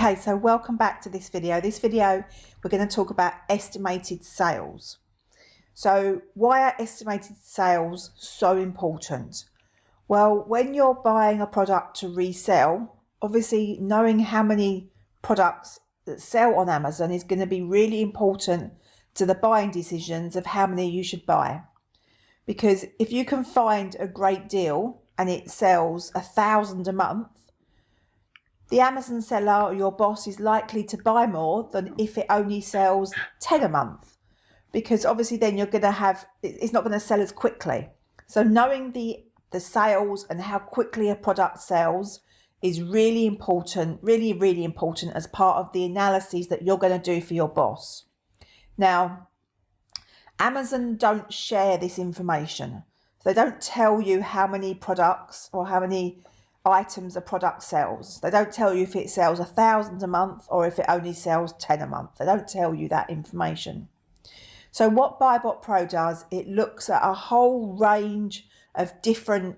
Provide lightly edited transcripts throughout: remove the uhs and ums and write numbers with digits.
Okay, so welcome back to this video. This video, we're going to talk about estimated sales. So why are estimated sales so important? Well, when you're buying a product to resell, obviously knowing how many products that sell on Amazon is going to be really important to the buying decisions of how many you should buy. Because if you can find a great deal and it sells 1,000 a month, the Amazon seller or your boss is likely to buy more than if it only sells 10 a month, because obviously then you're going to have, it's not going to sell as quickly. So knowing the sales and how quickly a product sells is really important, really important as part of the analyses that you're going to do for your boss. Now, Amazon don't share this information. They don't tell you how many products or how many items a product sells. They don't tell you if it sells 1,000 a month or if it only sells 10 a month. They don't tell you that information. So what BuyBotPro does, it looks at a whole range of different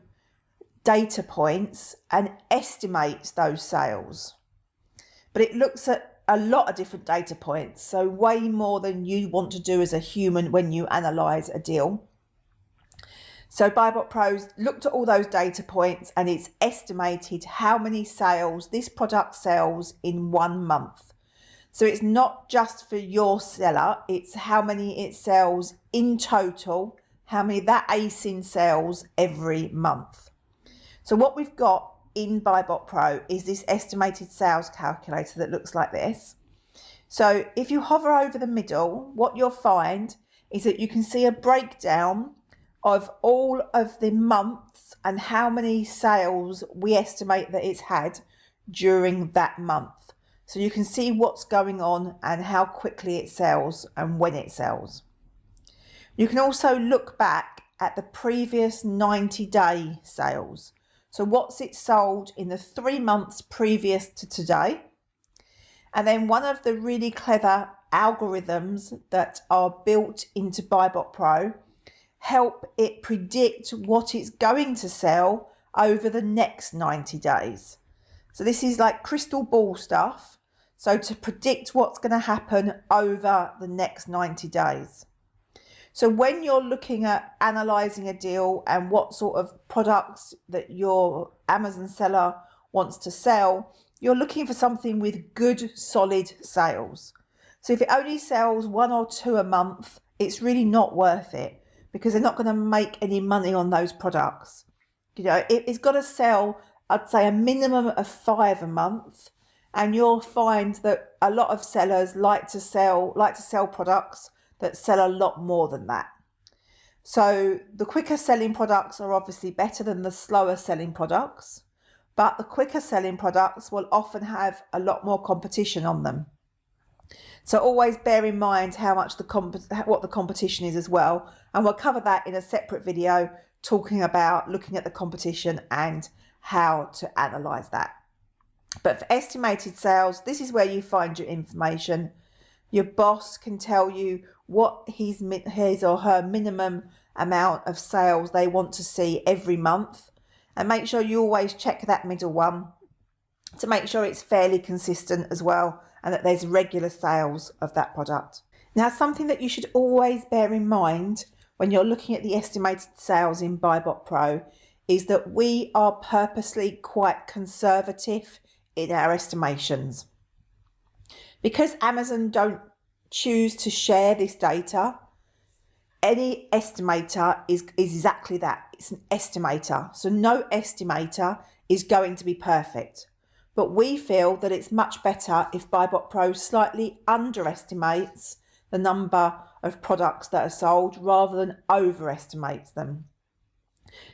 data points and estimates those sales. But it looks at a lot of different data points, so way more than you want to do as a human when you analyse a deal. So BuyBotPro's looked at all those data points and it's estimated how many sales this product sells in 1 month. So it's not just for your seller, it's how many it sells in total, how many that ASIN sells every month. So what we've got in BuyBotPro is this estimated sales calculator that looks like this. So if you hover over the middle, what you'll find is that you can see a breakdown of all of the months and how many sales we estimate that it's had during that month. So you can see what's going on and how quickly it sells and when it sells. You can also look back at the previous 90-day sales. So what's it sold in the 3 months previous to today? And then one of the really clever algorithms that are built into BuyBotPro help it predict what it's going to sell over the next 90 days. So this is like crystal ball stuff. So to predict what's going to happen over the next 90 days. So when you're looking at analysing a deal and what sort of products that your Amazon seller wants to sell, you're looking for something with good, solid sales. So if it only sells 1 or 2 a month, it's really not worth it, because they're not going to make any money on those products. You know, it's got to sell, I'd say, a minimum of 5 a month, and you'll find that a lot of sellers like to sell products that sell a lot more than that. So the quicker selling products are obviously better than the slower selling products, but the quicker selling products will often have a lot more competition on them. So always bear in mind how much what the competition is as well. And we'll cover that in a separate video talking about looking at the competition and how to analyse that. But for estimated sales, this is where you find your information. Your boss can tell you what his or her minimum amount of sales they want to see every month. And make sure you always check that middle one to make sure it's fairly consistent as well, and that there's regular sales of that product. Now, something that you should always bear in mind when you're looking at the estimated sales in BuyBotPro is that we are purposely quite conservative in our estimations. Because Amazon don't choose to share this data, any estimator is exactly that. It's an estimator. So no estimator is going to be perfect. But we feel that it's much better if BuyBotPro slightly underestimates the number of products that are sold rather than overestimates them.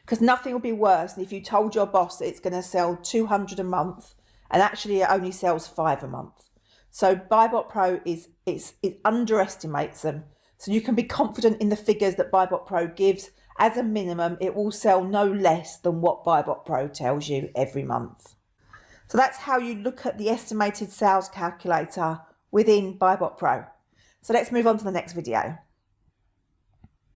Because nothing will be worse than if you told your boss that it's going to sell 200 a month and actually it only sells 5 a month. So BuyBotPro it underestimates them. So you can be confident in the figures that BuyBotPro gives. As a minimum, it will sell no less than what BuyBotPro tells you every month. So that's how you look at the estimated sales calculator within BuyBotPro. So let's move on to the next video.